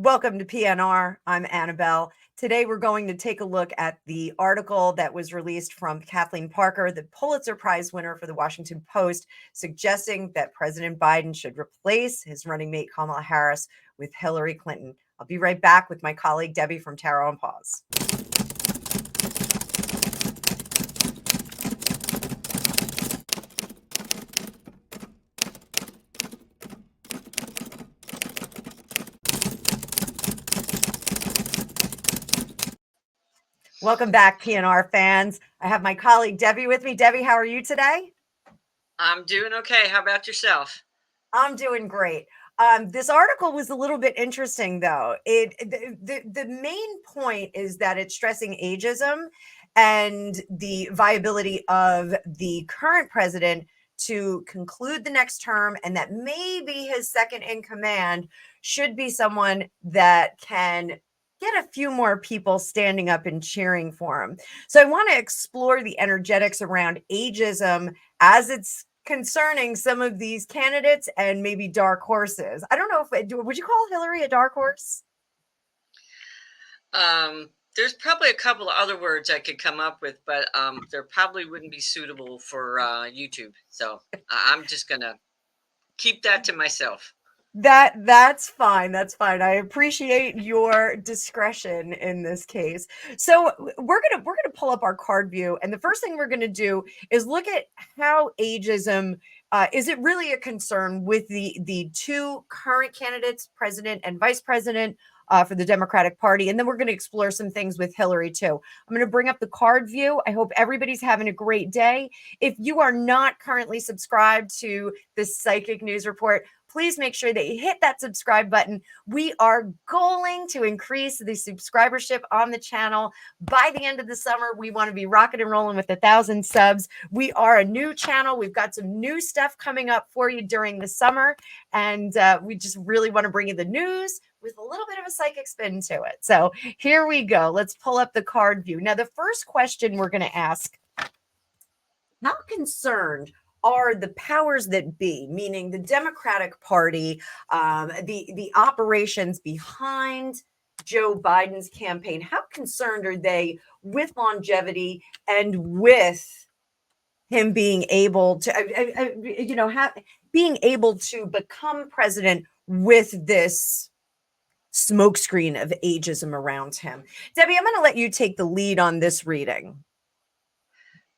Welcome to PNR. I'm Annabelle. Today we're going to take a look at the article that was released from Kathleen Parker, the Pulitzer Prize winner for the Washington Post, suggesting that President Biden should replace his running mate Kamala Harris with Hillary Clinton. I'll be right back with my colleague Debbie from Tarot on Pause. Welcome back, PNR fans. I have my colleague Debbie with me. Debbie, how are you today? I'm doing okay. How about yourself? I'm doing great. This article was a little bit interesting, though. The main point is that it's stressing ageism and the viability of the current president to conclude the next term, and that maybe his second in command should be someone that can get a few more people standing up and cheering for him. So I want to explore the energetics around ageism as it's concerning some of these candidates and maybe dark horses. I don't know if would you call Hillary a dark horse? There's probably a couple of other words I could come up with, but there probably wouldn't be suitable for YouTube. So I'm just gonna keep that to myself. That's fine. That's fine. I appreciate your discretion in this case. So we're gonna pull up our card view, and the first thing we're gonna do is look at how ageism is it really a concern with the two current candidates, president and vice president, for the Democratic Party, and then we're going to explore some things with Hillary too. I'm going to bring up the card view. I hope everybody's having a great day. If you are not currently subscribed to the Psychic News Report, please make sure that you hit that subscribe button. We are going to increase the subscribership on the channel. By the end of the summer, we want to be rocking and rolling with 1,000 subs. We are a new channel. We've got some new stuff coming up for you during the summer, and we just really want to bring you the news with a little bit of a psychic spin to it. So here we go. Let's pull up the card view. Now, the first question we're going to ask, how concerned are the powers that be, meaning the Democratic Party, the operations behind Joe Biden's campaign, how concerned are they with longevity and with him being able to, being able to become president with this smokescreen of ageism around him? Debbie, I'm going to let you take the lead on this reading.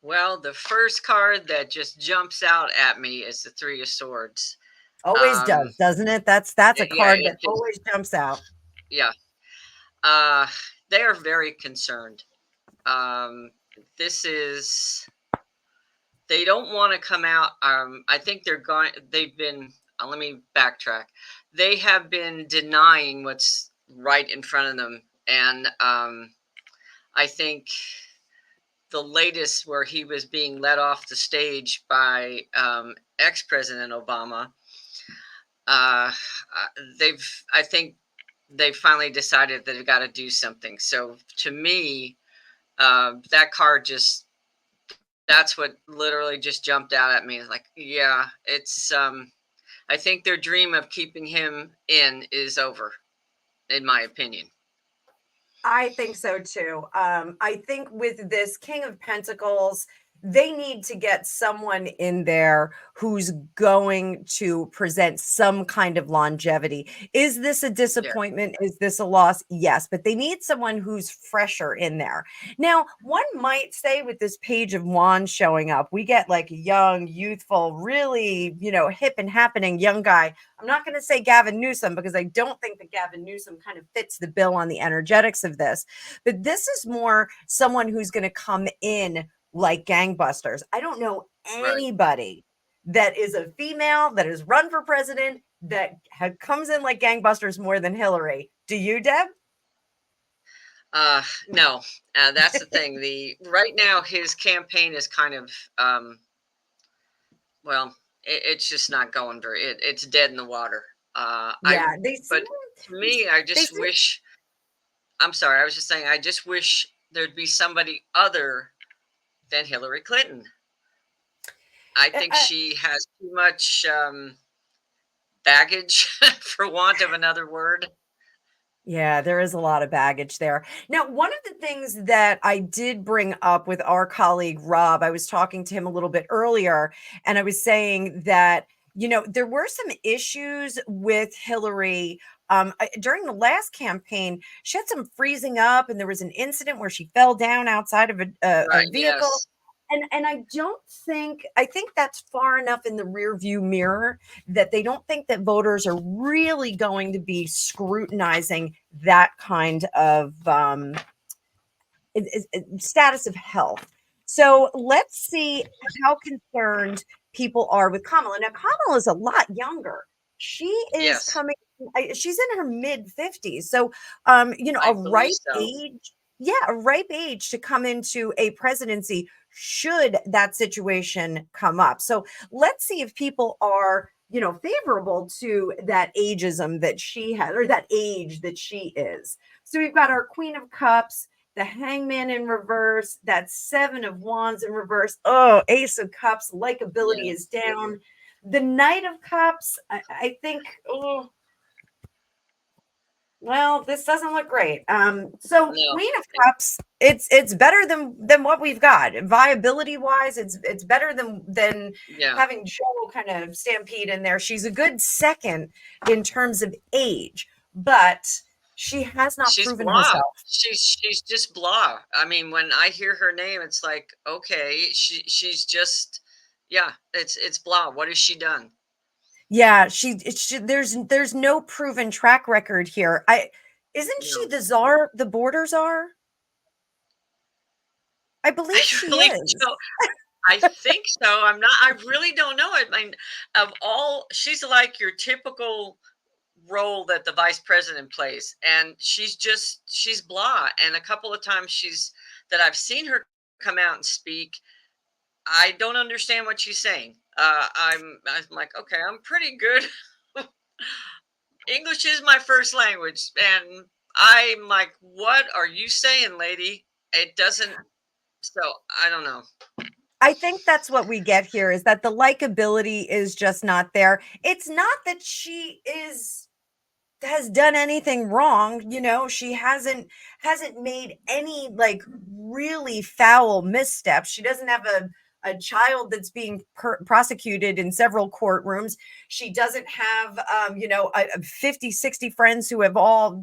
Well, the first card that just jumps out at me is the Three of Swords. Always does, doesn't it? That's a card that always jumps out. Yeah. They are very concerned. They don't want to come out. I think they've been, let me backtrack. They have been denying what's right in front of them. And I think the latest, where he was being led off the stage by ex-President Obama, I think they finally decided that they've got to do something. So to me, that card that's what literally just jumped out at me. It's like, yeah, it's, I think their dream of keeping him in is over, in my opinion. I think so too. I think with this King of Pentacles, they need to get someone in there who's going to present some kind of longevity. Is this a disappointment? Yeah. Is this a loss? Yes, but they need someone who's fresher in there. Now, one might say with this Page of Wands showing up, we get like a young, youthful, really, hip and happening young guy. I'm not going to say Gavin Newsom, because I don't think that Gavin Newsom kind of fits the bill on the energetics of this. But this is more someone who's going to come in like gangbusters. I don't know anybody that is a female that has run for president that comes in like gangbusters more than Hillary. Do you, Deb? No, that's the thing. Right now his campaign is kind of, it's just not going very. It's dead in the water. But to me, I just wish. I'm sorry. I was just saying. I just wish there'd be somebody other than Hillary Clinton. I think she has too much baggage, for want of another word. Yeah, there is a lot of baggage there. Now, one of the things that I did bring up with our colleague Rob, I was talking to him a little bit earlier, and I was saying that, there were some issues with Hillary. During the last campaign, she had some freezing up, and there was an incident where she fell down outside of a Right. vehicle. Yes. And I think that's far enough in the rear view mirror that they don't think that voters are really going to be scrutinizing that kind of status of health. So let's see how concerned people are with Kamala. Now, Kamala is a lot younger. She is Yes. coming, she's in her mid 50s. So, I a believe ripe so. age, yeah, a ripe age to come into a presidency should that situation come up. So let's see if people are, favorable to that ageism that she has, or that age that she is. So we've got our Queen of Cups, the Hangman in reverse, that Seven of Wands in reverse. Oh, Ace of Cups, likability Yeah. is down. The Knight of Cups, I think, oh, well, this doesn't look great. So No. Queen of Cups, it's better than what we've got. Viability wise, it's better than Yeah. having Joe kind of stampede in there. She's a good second in terms of age, but she has not She's proven blah. herself. She's just blah. I mean, when I hear her name, it's like, okay, she's just, yeah, it's blah. What has she done? Yeah, there's no proven track record here. I Isn't she No. the czar, the border czar? I I believe she really is. don't. I think so. I'm not. I really don't know. I mean, of all, she's like your typical role that the vice president plays, and she's blah. And a couple of times that I've seen her come out and speak, I don't understand what she's saying. I'm like, okay, I'm pretty good. English is my first language, and I'm like, what are you saying, lady? It doesn't. So I don't know. I think that's what we get here, is that the likability is just not there. It's not that she is has done anything wrong. She hasn't made any like really foul missteps. She doesn't have a child that's being prosecuted in several courtrooms. She doesn't have 50, 60 friends who have all,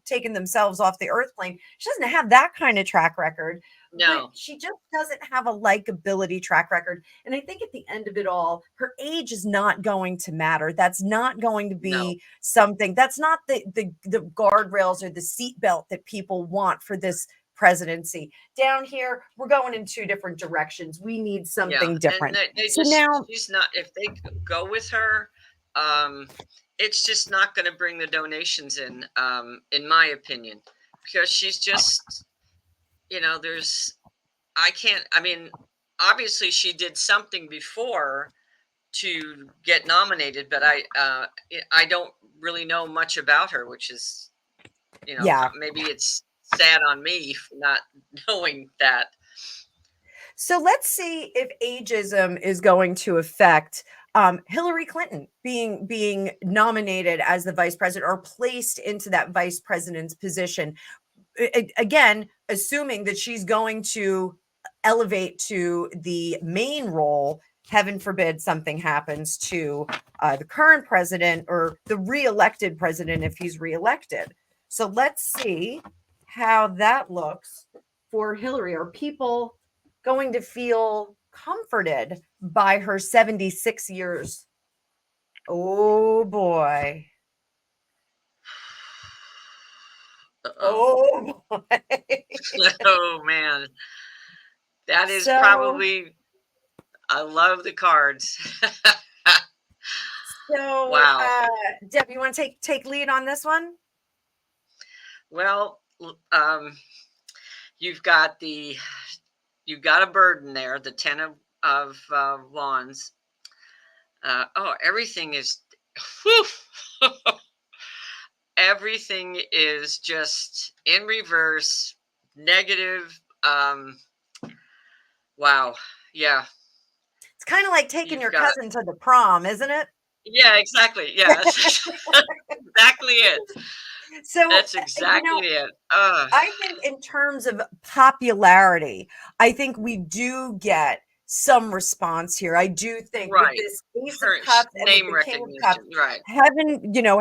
taken themselves off the earth plane. She doesn't have that kind of track record, but No, she just doesn't have a likability track record. And I think at the end of it all, her age is not going to matter. That's not going to no, be something. That's not the guardrails or the seatbelt that people want for this presidency. Down here, we're going in two different directions. We need yeah, something and different. they So just now, she's not. If they go with her, um, it's just not going to bring the donations in my opinion, because she's just, there's I can't. I mean, obviously she did something before to get nominated, but I don't really know much about her, which is, yeah. maybe it's sad on me for not knowing that. So let's see if ageism is going to affect Hillary Clinton being nominated as the vice president or placed into that vice president's position. Again, assuming that she's going to elevate to the main role. Heaven forbid something happens to the current president or the reelected president if he's reelected. So let's see how that looks for Hillary. Are people going to feel comforted by her 76 years? Oh boy. Uh-oh. Oh boy. Oh man, that is So probably. I love the cards. So, Wow. Deb, you want to take lead on this one? Well, you've got the you've got a burden there. The ten of wands. Oh, everything is. Whew, everything is just in reverse, negative. Wow. Yeah. It's kind of like taking You've your got. cousin to the prom, isn't it? Yeah. Exactly. Yes. Exactly it. So, That's exactly it. I think in terms of popularity, I think we do get some response here. I do think with Right. this Ace of Her Cups and with name the King of Cups, recognition. Right.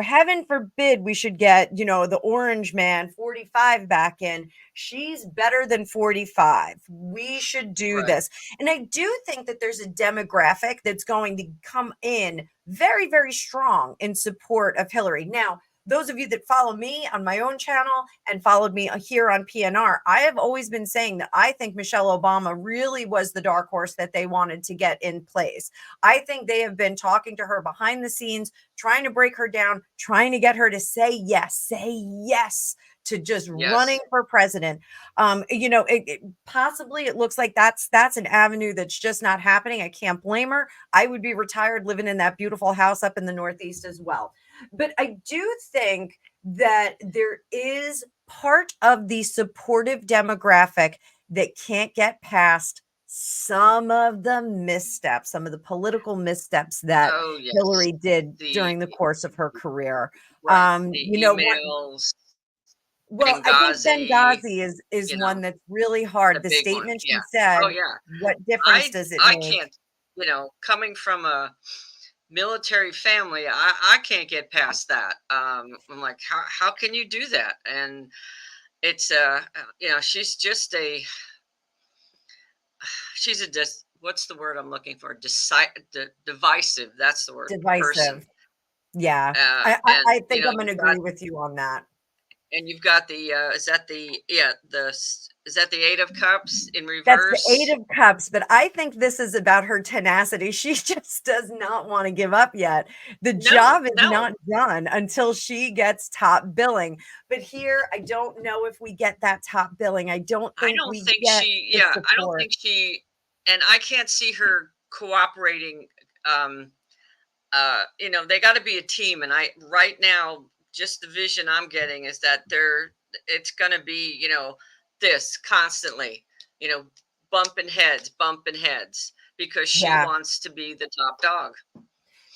heaven forbid we should get, the Orange Man 45 back in. She's better than 45. We should do Right. this. And I do think that there's a demographic that's going to come in very, very strong in support of Hillary. Now, those of you that follow me on my own channel and followed me here on PNR, I have always been saying that I think Michelle Obama really was the dark horse that they wanted to get in place. I think they have been talking to her behind the scenes, trying to break her down, trying to get her to say yes to just running Yes. for president. Possibly it looks like that's an avenue that's just not happening. I can't blame her. I would be retired living in that beautiful house up in the Northeast as well. But I do think that there is part of the supportive demographic that can't get past some of the missteps, some of the political missteps that Oh, yes. Hillary did The during the course of her career. right. The What emails, well, I think Benghazi, Benghazi is you know, one that's really the hard. The big one. statement she Yeah. Oh, said, yeah. what difference I does it I make? can't, coming from a military family, I can't get past that. I'm like, how can you do that? And it's she's just she's a what's the word I'm looking for? Divisive. That's the word. Person. Divisive. Yeah. I And think I'm gonna you've got agree with you on that. the is that the is that the 8 of Cups in That's the reverse? 8 of Cups, but I think this is about her tenacity. She just does not wanna give up yet. The No, job is no. not done until she gets top billing. But here, I don't know if we get that top billing. I don't I think don't we think get she the yeah, I don't support. think she and I can't see her cooperating. um they got to be a team, and I right now just the vision I'm getting is that it's going to be, this constantly, you know bumping heads because she Yeah. wants to be the top dog.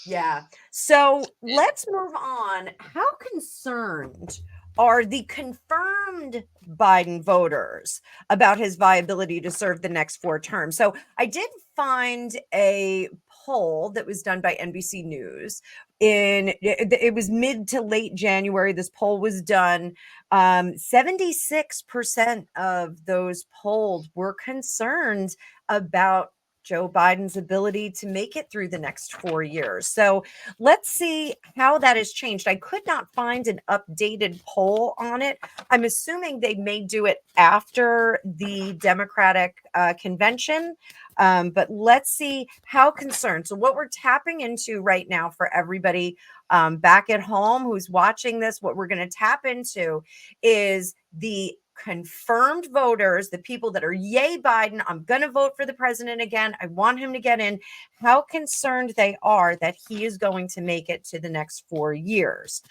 Yeah. So It, let's move on. How concerned are the confirmed Biden voters about his viability to serve the next 4 terms? So I did find a poll that was done by NBC News it was mid to late January. This poll was done. 76% of those polled were concerned about Joe Biden's ability to make it through the next 4 years. So let's see how that has changed. I could not find an updated poll on it. I'm assuming they may do it after the Democratic convention. But let's see how concerned. So, what we're tapping into right now for everybody back at home who's watching this, what we're going to tap into is the confirmed voters, the people that are yay Biden, I'm going to vote for the president again. I want him to get in. How concerned they are that he is going to make it to the next 4 years,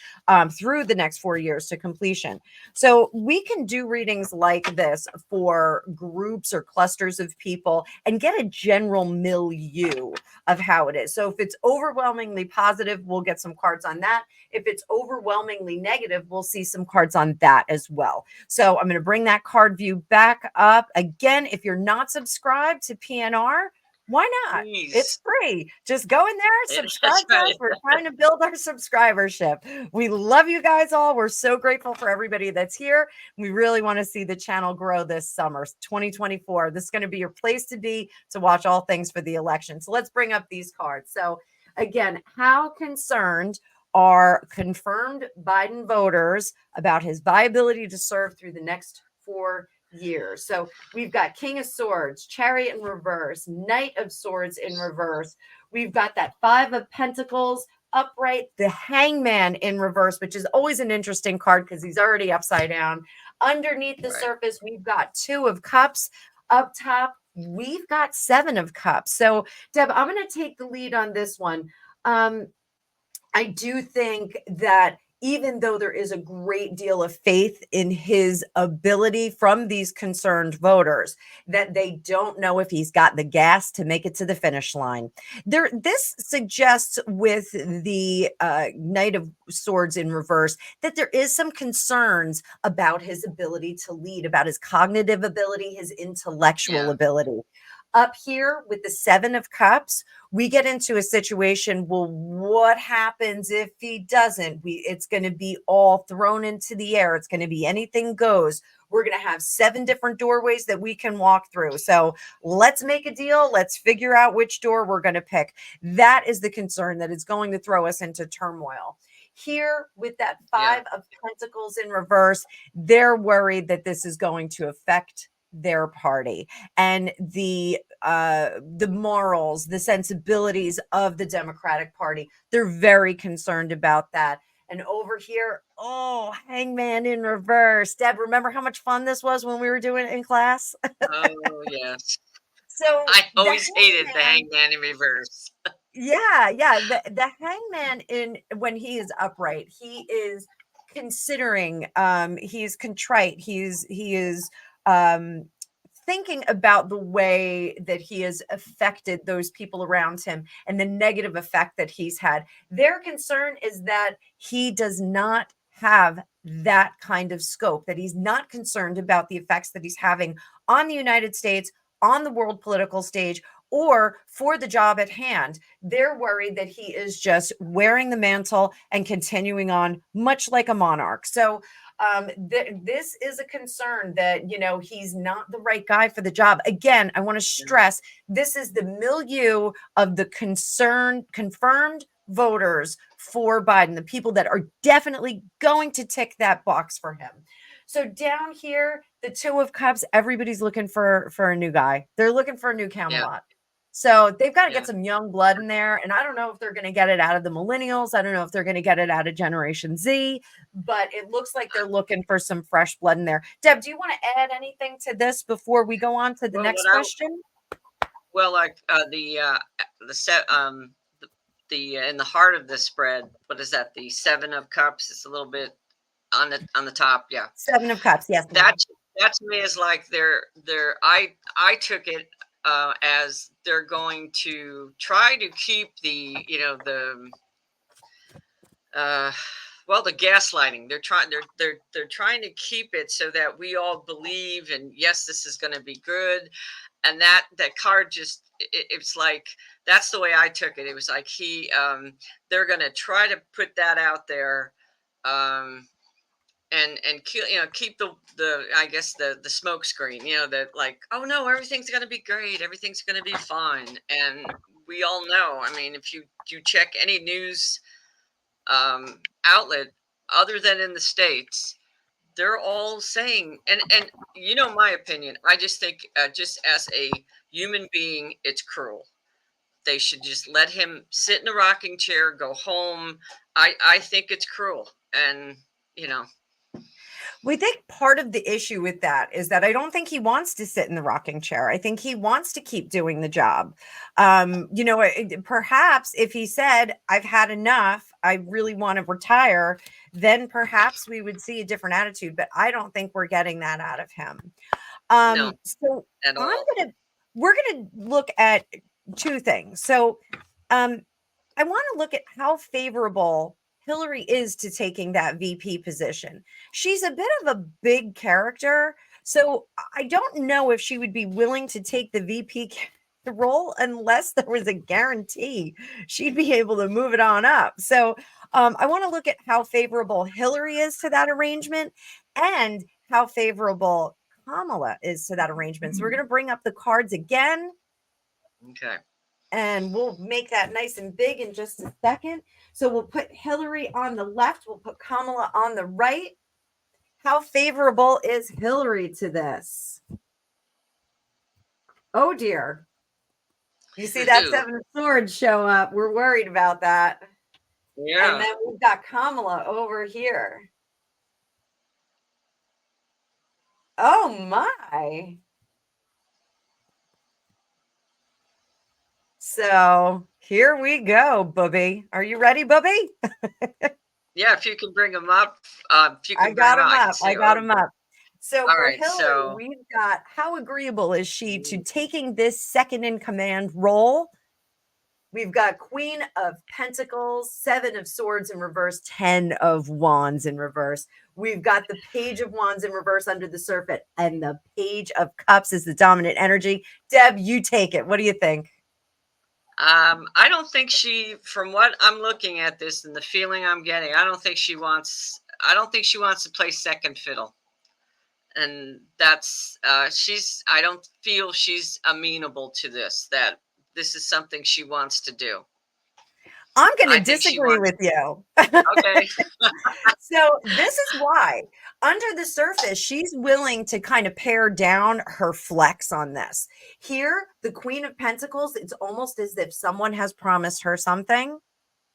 through the next 4 years to completion. So we can do readings like this for groups or clusters of people and get a general milieu of how it is. So if it's overwhelmingly positive, we'll get some cards on that. If it's overwhelmingly negative, we'll see some cards on that as well. So I'm going to bring that card view back up. Again, if you're not subscribed to PNR, why not? It's please. free. Just go in there, That's subscribe to us. right. We're trying to build our subscribership. We love you guys all. We're so grateful for everybody that's here. We really want to see the channel grow this summer, 2024. This is going to be your place to be to watch all things for the election. So let's bring up these cards. So again, how concerned are confirmed Biden voters about his viability to serve through the next 4 years? So we've got King of Swords, Chariot in reverse, Knight of Swords in reverse. We've got that Five of Pentacles upright, the Hangman in reverse, which is always an interesting card because he's already upside down. Underneath the Right. surface, we've got Two of Cups. Up top, we've got Seven of Cups. So, Deb, I'm going to take the lead on this one. I do think that even though there is a great deal of faith in his ability from these concerned voters, that they don't know if he's got the gas to make it to the finish line. This suggests with the Knight of Swords in reverse that there is some concerns about his ability to lead, about his cognitive ability, his intellectual ability. Up here with the Seven of Cups, we get into a situation. Well, what happens if he doesn't? It's going to be all thrown into the air. It's going to be anything goes. We're going to have 7 different doorways that we can walk through. So let's make a deal. Let's figure out which door we're going to pick. That is the concern that is going to throw us into turmoil. Here with that 5 of Pentacles in reverse, they're worried that this is going to affect their party and the morals, the sensibilities of the Democratic Party. They're very concerned about that. And over here, Hangman in reverse. Deb, remember how much fun this was when we were doing it in class? Oh, yes. So I always hated the Hangman in reverse. Yeah. The Hangman when he is upright, he is considering, he's contrite, he is thinking about the way that he has affected those people around him and the negative effect that he's had. Their concern is that he does not have that kind of scope, that he's not concerned about the effects that he's having on the United States, on the world political stage, or for the job at hand. They're worried that he is just wearing the mantle and continuing on much like a monarch. So this is a concern that, he's not the right guy for the job. Again, I want to stress, this is the milieu of the confirmed voters for Biden, the people that are definitely going to tick that box for him. So down here, the 2 of Cups, everybody's looking for a new guy. They're looking for a new Camelot. So they've got to get some young blood in there. And I don't know if they're going to get it out of the millennials. I don't know if they're going to get it out of Generation Z, but it looks like they're looking for some fresh blood in there. Deb, do you want to add anything to this before we go on to the next question? Like in the heart of the spread, what is that? The 7 of Cups. It's a little bit on the top. Yeah. 7 of Cups. Yes. That to me is like I took it as they're going to try to keep the the gaslighting. They're trying to keep it so that we all believe, and yes, this is going to be good. And that card just it's like, that's the way I took it. It was like they're going to try to put that out there, and keep the I guess the smoke screen, that like, oh no, everything's going to be great, everything's going to be fine. And we all know, I mean, if you check any news outlet other than in the States, they're all saying, and my opinion, I just think, just as a human being, it's cruel. They should just let him sit in a rocking chair, go home. I think it's cruel. And we think part of the issue with that is that I don't think he wants to sit in the rocking chair. I think he wants to keep doing the job. Perhaps if he said, I've had enough, I really want to retire, then perhaps we would see a different attitude. But I don't think we're getting that out of him. no, So at all. we're going to look at 2 things. So I want to look at how favorable Hillary is to taking that VP position. She's a bit of a big character, so I don't know if she would be willing to take the VP role unless there was a guarantee she'd be able to move it on up. So I want to look at how favorable Hillary is to that arrangement and how favorable Kamala is to that arrangement. So we're going to bring up the cards again. Okay. And we'll make that nice and big in just a second. So we'll put Hillary on the left. We'll put Kamala on the right. How favorable is Hillary to this? Oh, dear. You see that 7 of Swords show up. We're worried about that. Yeah. And then we've got Kamala over here. Oh, my. So here we go, Bubby. Are you ready, Bubby? Yeah, if you can bring them up, if you I can bring got them him up, I can up. I see. got Oh, him up. So all for right. Hillary, So, we've got how agreeable is she to taking this second in command role? We've got Queen of Pentacles, Seven of Swords in reverse, 10 of Wands in reverse. We've got the Page of Wands in reverse under the surface, and the Page of Cups is the dominant energy. Deb, you take it. What do you think? I don't think from what I'm looking at this and the feeling I'm getting, I don't think she wants. I don't think she wants to play second fiddle, and that's I don't feel she's amenable to this. That this is something she wants to do. I'm going I to think she disagree wants. with you. Okay. So this is why under the surface she's willing to kind of pare down her flex on this. Here, the Queen of Pentacles, it's almost as if someone has promised her something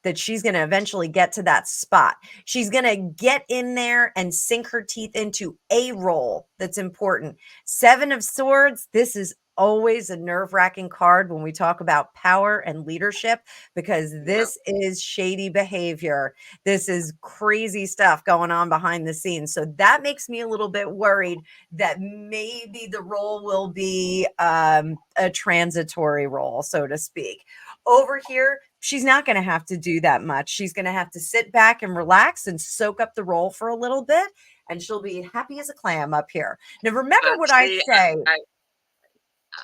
that she's going to eventually get to that spot. She's going to get in there and sink her teeth into a role that's important. Seven of Swords, this is always a nerve-wracking card when we talk about power and leadership, because Yeah. this is shady behavior. This is crazy stuff going on behind the scenes. So that makes me a little bit worried that maybe the role will be a transitory role, so to speak. Over here, she's not going to have to do that much. She's going to have to sit back and relax and soak up the role for a little bit, and she'll be happy as a clam up here. Now, remember But what I see, say.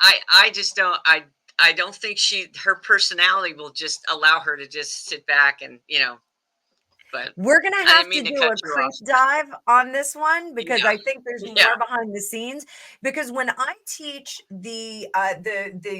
I just don't. I don't think her personality will just allow her to just sit back and But We're going to I have didn't to mean to do cut a you creep off. dive on this one because Yeah. I think there's Yeah. more behind the scenes. Because when I teach the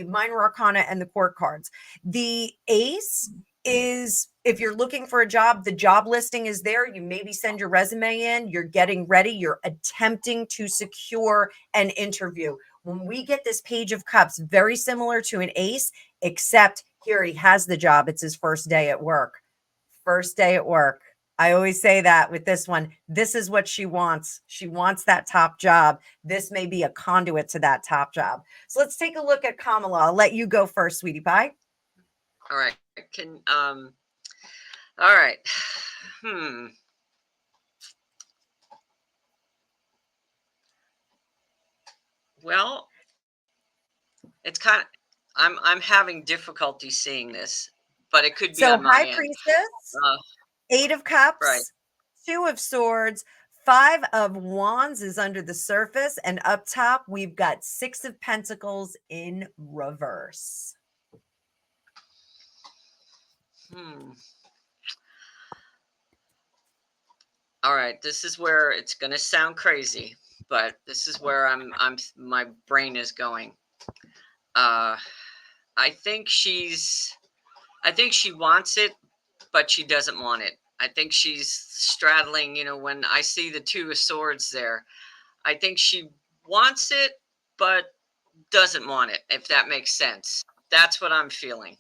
minor arcana and the court cards, the ace is if you're looking for a job, the job listing is there. You maybe send your resume in, you're getting ready, you're attempting to secure an interview. When we get this Page of Cups, very similar to an ace, except here he has the job. It's his first day at work. First day at work. I always say that with this one. This is what she wants. She wants that top job. This may be a conduit to that top job. So let's take a look at Kamala. I'll let you go first, sweetie pie. All right. All right. Well, it's kind of I'm having difficulty seeing this, but it could be So on my High end. Priestess, Uh, Eight of right. Cups, Two of Swords, Five of Wands is under the surface. And up top, we've got Six of Pentacles in reverse. All right. This is where it's going to sound crazy, but this is where my brain is going. Uh, I think I think she wants it, but she doesn't want it. I think she's straddling, when I see the Two of Swords there, I think she wants it, but doesn't want it, if that makes sense. That's what I'm feeling.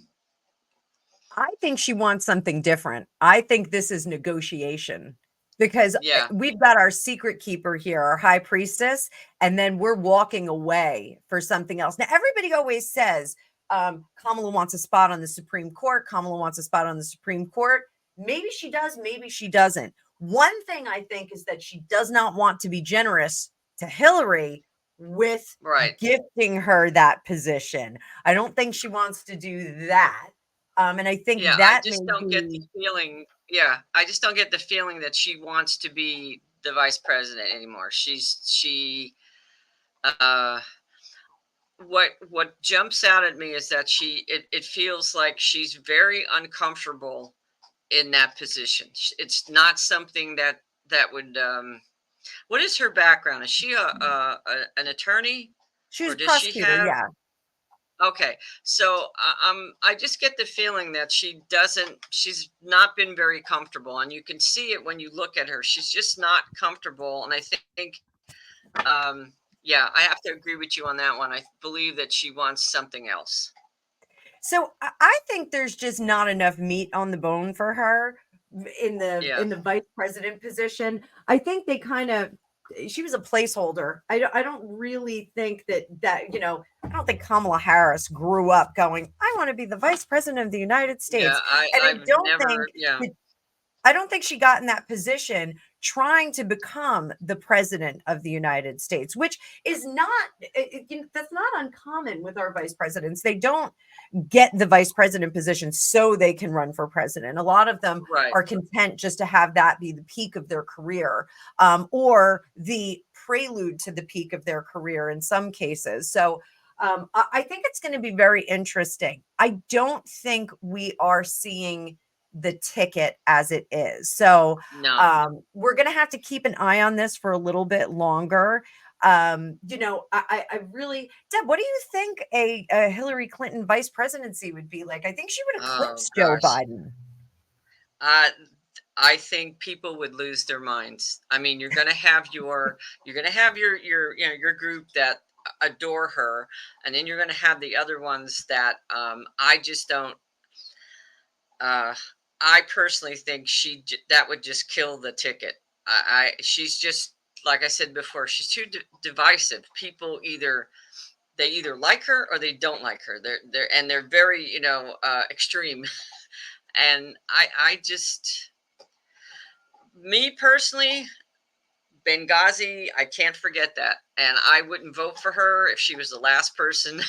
I think she wants something different. I think this is negotiation because Yeah. we've got our secret keeper here, our high priestess, and then we're walking away for something else. Now, everybody always says Kamala wants a spot on the Supreme Court. Kamala wants a spot on the Supreme Court. Maybe she does, maybe she doesn't. One thing I think is that she does not want to be generous to Hillary with Right. gifting her that position. I don't think she wants to do that. And I think Yeah, I that may just don't get the be. feeling. Yeah, I just don't get the feeling that she wants to be the vice president anymore. Uh what jumps out at me is that it feels like she's very uncomfortable in that position. It's not something that would what is her background? Is she an attorney, She or was does she prosecutor, have? yeah. Okay, so I just get the feeling that she's not been very comfortable, and you can see it when you look at her. She's just not comfortable, and I think, yeah, I have to agree with you on that one. I believe that she wants something else. So I think there's just not enough meat on the bone for her in the Yeah, vice president position. I think they kind of she was a placeholder. I don't really think I don't think Kamala Harris grew up going, I want to be the vice president of the United yeah, States. And I I've don't think never, yeah, that I don't think she got in that position trying to become the president of the United States, which is not, that's not uncommon with our vice presidents. They don't get the vice president position so they can run for president. A lot of them Right. are content just to have that be the peak of their career, or the prelude to the peak of their career in some cases. So I think it's going to be very interesting. I don't think we are seeing the ticket as it is. So No. we're going to have to keep an eye on this for a little bit longer. I really, Deb, what do you think a Hillary Clinton vice presidency would be like? I think she would Oh eclipse Joe gosh. Biden. Uh, I think people would lose their minds. I mean, you're gonna have your your group that adore her, and then you're gonna have the other ones that I just don't. Uh, I personally think that would just kill the ticket. She's just like I said before. She's too divisive. People either like her or they don't like her. They're very extreme. And I just me personally, Benghazi, I can't forget that. And I wouldn't vote for her if she was the last person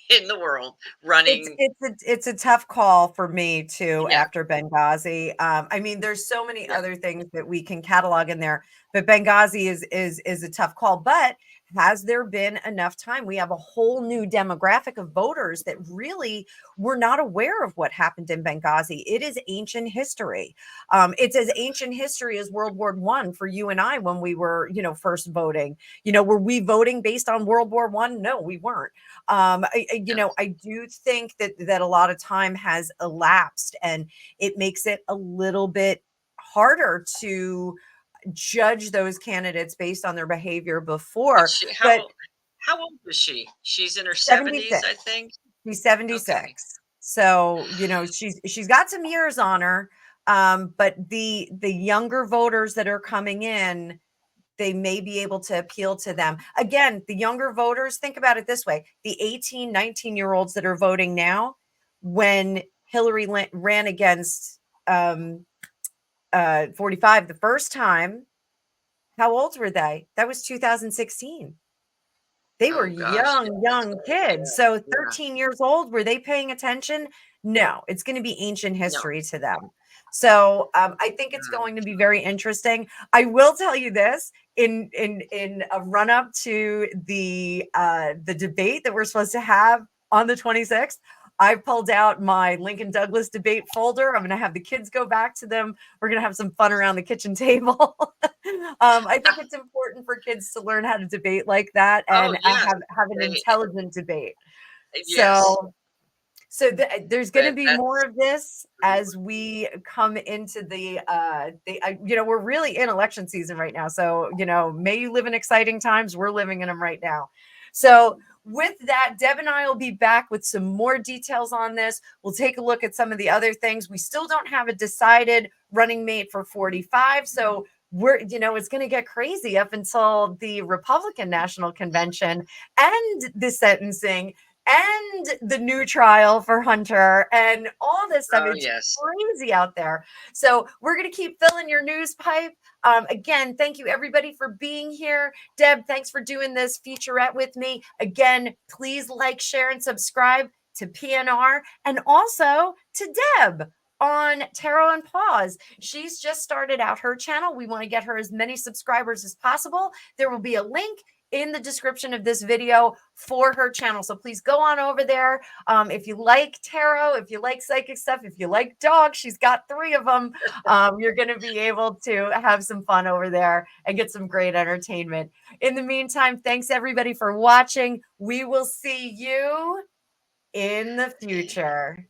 in the world It's running. it's a it's a tough call for me too Yeah, after Benghazi. I mean, there's so many yeah, other things that we can catalog in there, but Benghazi is a tough call. But has there been enough time? We have a whole new demographic of voters that really were not aware of what happened in Benghazi. It is ancient history. It's as ancient history as World War I for you and I when we were, first voting. Were we voting based on World War I? No, we weren't. no. I do think that a lot of time has elapsed, and it makes it a little bit harder to judge those candidates based on their behavior But before. she But how old is she? She's in her 70s, 76, I think. she's Okay. 76. So, she's got some years on her. But the younger voters that are coming in, they may be able to appeal to them. Again, the younger voters, think about it this way: the 18, 19-year-olds that are voting now, when Hillary ran against 45 the first time, how old were they? That was 2016. They were Oh gosh. Yeah, that's young right. kids. Yeah. So Yeah. 13 years old, were they paying attention? No, it's going to be ancient No. history to them. So I think it's Mm. going to be very interesting. I will tell you this: in a run up to the debate that we're supposed to have on the 26th, I pulled out my Lincoln Douglas debate folder. I'm going to have the kids go back to them. We're going to have some fun around the kitchen table. I think it's important for kids to learn how to debate like that Oh and yes. have an They intelligent debate. yes. So there's going to be more That's of this as we come into we're really in election season right now. So, may you live in exciting times. We're living in them right now. So with that, Deb and I will be back with some more details on this. We'll take a look at some of the other things. We still don't have a decided running mate for 45. So it's going to get crazy up until the Republican National Convention and the sentencing and the new trial for Hunter and all this stuff. oh It's yes. crazy out there. So we're going to keep filling your news pipe. Again, thank you everybody for being here. Deb, thanks for doing this featurette with me. Again, please like, share, and subscribe to PNR and also to Deb on Tarot and Pause. She's just started out her channel. We want to get her as many subscribers as possible. There will be a link in the description of this video for her channel. So please go on over there. If you like tarot, if you like psychic stuff, if you like dogs, she's got 3 of them. You're going to be able to have some fun over there and get some great entertainment. In the meantime, thanks everybody for watching. We will see you in the future.